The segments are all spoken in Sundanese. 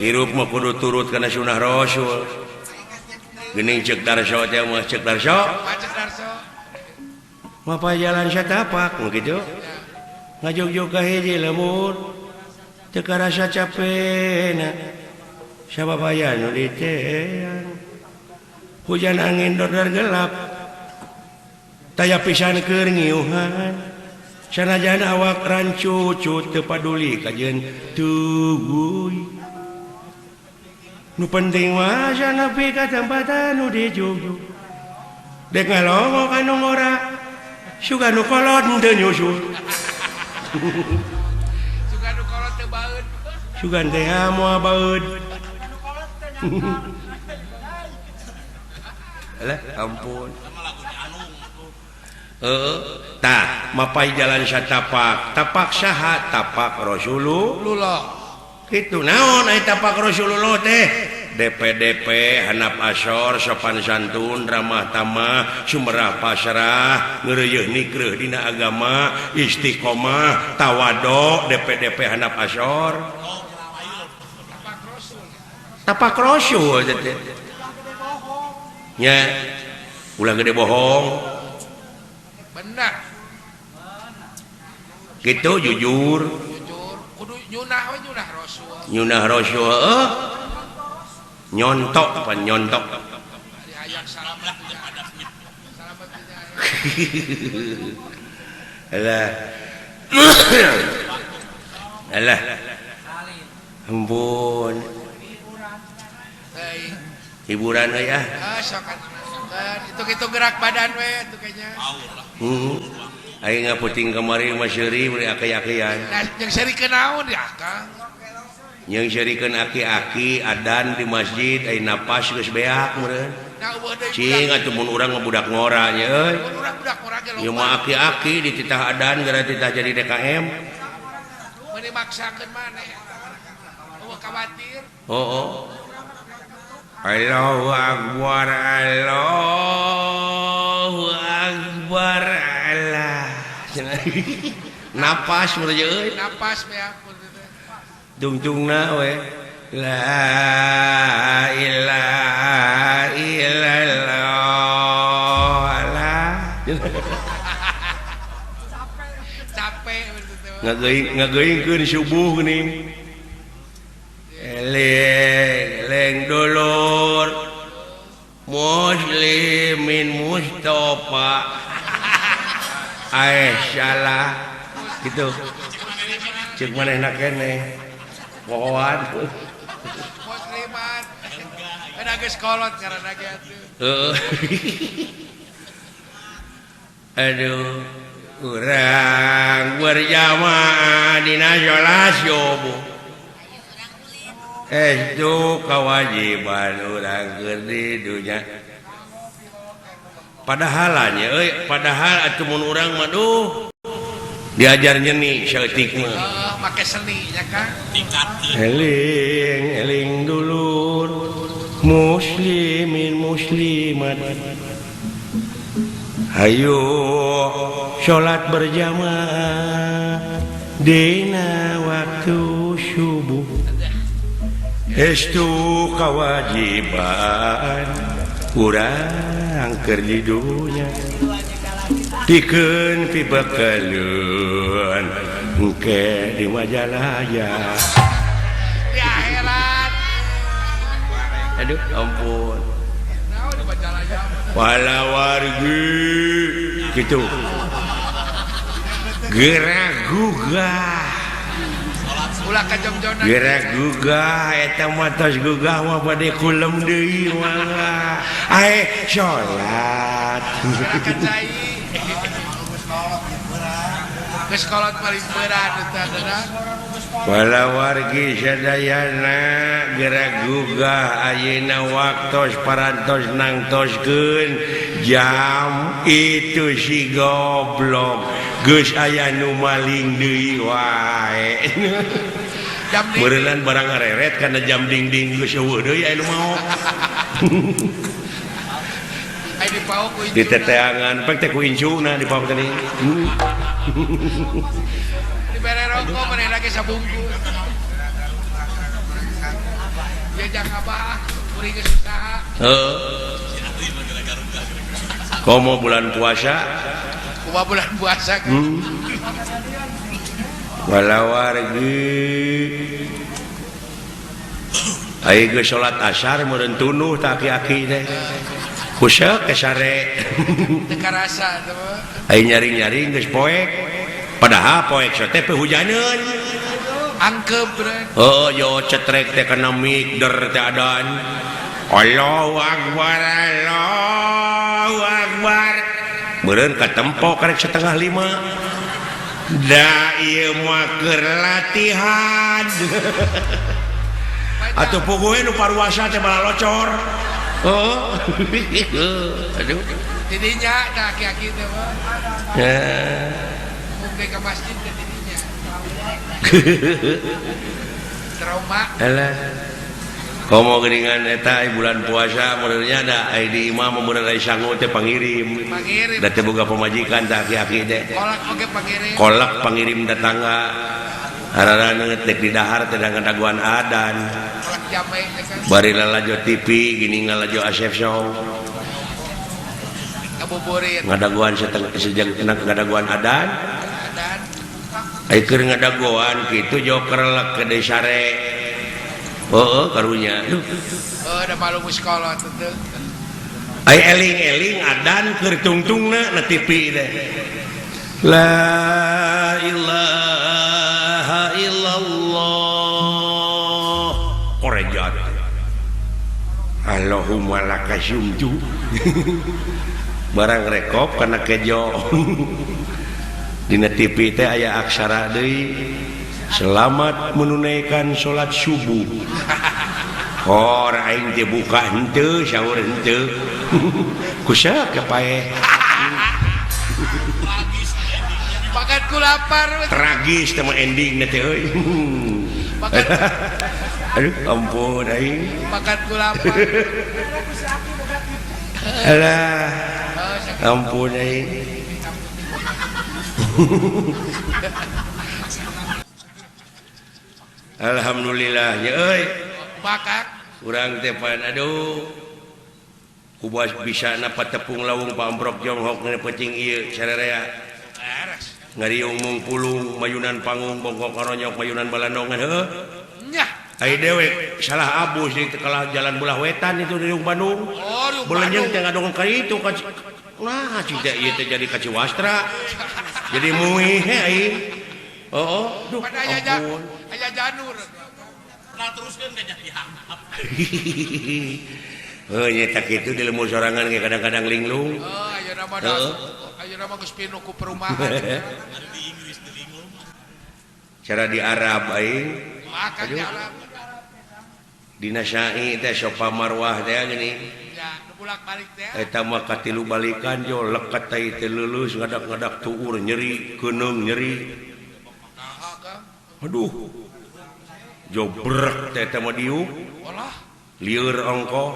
hirup mah kudu turut kana sunah rasul geuning ceuk darso teh mah ceuk darso mapa jalan satapak kitu ngajog-jog ka hiji lamun teu karasa capena sababaya nu ditean hujan angin dodar gelap taya pisan keur ngiuhan sanajan awak rancucut teu paduli kajeun tuguy nu penting mah nepi ka tempat anu dijujug dek ngalongo anu ngora suga nu kolot teu nyusul suga nu kolot teu baeud sugan teh moal baeud alah ampun tah mapai jalan satapak tapak saha tapak Rasulullah kitu naon aya tapak Rasulullah teh DP handap asor sopan santun ramah tamah sumerah pasrah ngeureuyeuh nikreuh dina agama istiqomah tawadhu DP handap asor tapak Rasul teh nya ulah gede bohong bener gitu jujur kudu nyunah we nyunah Rasul nyunah Rasul nyontok apa nyontok di hayang salamet alah alah ampun hiburan ya sok itu gitu gerak badan we itu kayaknya aing ngaputing kamari mah seuri bari aki-akian nah yang seri kenaon ya Kang yang serikeun aki-aki adan di masjid ai napas geus beak meureun nah eueuh deui cing atuh mun urang mah budak ngora nya euy mun urang budak ngora ge ieu mah aki-aki dititah adan gara titah jadi DKM mun dimaksakeun maneh eueuh khawatir oh Allahu Akbar Allahu Akbar Allah napas meureun euy napas beak dung-dungna we la ilaha illallah capek ngageuingkeun subuh geuning eleng dulur muslimin Mustafa salah gitu cek manehna keneh pohoan musliman ada geus kolot karena ge atuh aduh urang berjamaah dina salat subuh itu kewajiban urang keur di dunya padahalnya padahal atuh mun urang mah duh diajar nyeni saeutik mah make seni ya Kang eling dulur muslimin muslimat hayu salat berjamaah dina waktu subuh estu kewajiban urang keur di dunya dikeun pibakaleun engke di Majalaya di akhirat aduh ampun naon di Majalaya wala wargi gitu gerak gugah ulah ka jongjonan gerak gugah eta mah tos gugah mah bade kulem deui mah ae salat ka cai geus kolot paling berat eta dana wala wargi sadayana gerak gugah ayeuna waktos parantos nangtoskeun jam itu si goblok geus aya nu maling deui wae jam meureunlan barang ngareret kana jam ding-ding geus eueuh deui aya nu mau ai dipaok ku di teteangan pek teh ku incuna di pauk tadi dibere rokok manehna ge sabungkus jajang abah kuring geus usaha. Komo bulan puasa Kumaha bulan puasa kan. walawargi ai geus salat asar meureun tunuh tak aki-aki teh kuseuk ke sare Teu karasa teh mah. ai nyaring-nyaring geus poek padahal poek teh hujaneun Angkep bener. oh yo cetrek teh kana mik der teh adan Allahu akbar meureun katempo karek 4:30 da ieu mah keur latihan atuh puguhe nu paruasa teh bala locor oh aduh Tidinya da aki-aki teh mah. ya Mungkin ke masjid ke tidinya. Trauma. alah komo geuningan eta bulan puasa meureunnya da ai di imam meureun ai sangu teh pangirim Pangirim. da teh boga pamajikan teh aki-aki teh Kolak oge pangirim. kolak pangirim datangga harana teh di dahar teh ngadaguan adan Kolak jame teh kan. bari lalajo TV gini ngalajo Asep Show Ngabuburit. ngadaguan sejak ngadaguan adan Dan ai keur ngadaguan kitu joker lek ke desare heuh karunya da malu sekolah teh. ai eling-eling adan keur tungtungna na TV teh la ilaha illallah korejat Allahumma lakasumtu barang rekop kana kejo dina TV teh aya aksara deui selamat menunaikan sholat subuh aing teh buka henteu saur henteu kusaha kepae Makan ku lapar. tragis teh mah endingna teh euy aduh ampun aing Makan ku lapar. alah ampun aing alhamdulillah ya euy Makan. urang teh pan aduh kubas bisa napa tepung lawung pamprok jonghok na pecing ieu sarerea ngariung mungpulung mayunan panggung bongkok karonyok mayunan balandongan heuh Nyah. ai dewek salah abus di kalah jalan Bulah Wetan itu di Bandung Oh, di belenjeng Bandung. teh ngadong ka itu nah cida ieu teh jadi ka Ciwastra jadi muih he aing oh duh Pada aya ampun aya janur. Nah teruskan ke jadi hangap. oh nyetak itu di lemur sorangan ge kadang-kadang linglung Oh, ayo nama Heeh. ayo nama geus pinu ku perumahan. Ada di Inggris di linglung. cara di Arab aing Makan jalan. dina syai teh sopa marwah teh gini Ya, nu bulak-balik teh. eta mah katilu balikan jo leket teh teh leuleus ngadak-ngadak tuur nyeri keunung nyeri Naha Kang. aduh jobrek teh mah diuk Olah. lieur ongko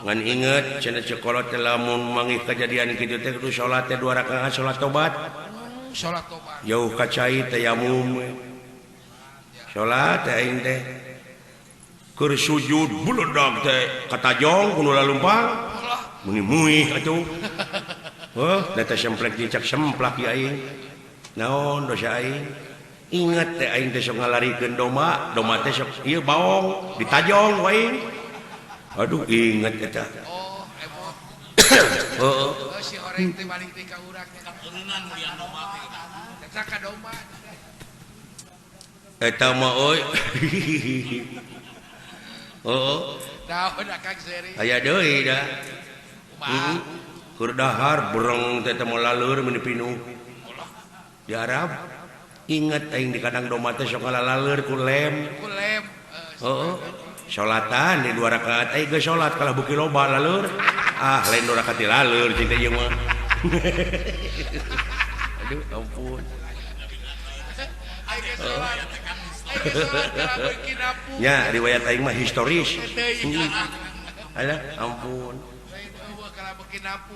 ngan inget cenah cekolot teh lamun mangih kejadian kitu teh kudu salat teh 2 rakaat salat tobat Salat tobat. jauh ka cai tayamum salat teh aing teh keur sujud buledag teh katajong kudu lalumpang Olah. muni muih atuh heuh da teh semplek dicak semplak ya aing naon dosa aing inget teh aing teh sok ngalarikeun doma teh sok ieu baong ditajong ku aing aduh inget eta Oh, emot. heeh Oh, si horeng teh balik teh ka urang teh. Turunan mulian doma teh. Eta ka domba. eta mah euy heeh Daun akang seri. aya deui da Kumaha? keur dahar bereng teh mah laleur mun pinuh di Arab inget aing di kadang doma teh sok ngalaleur ku lem Ku lem. heeh salatan di 2 rakaat ai geus salat kalah beuki loba laleur lain 2 rakaat di laleur cing teh ieu mah aduh ampun Aing geus salat. Aing geus salat kana beuki napu. nya riwayat aing mah historis Teu. alah ampun Lain eueuh kana beuki napu.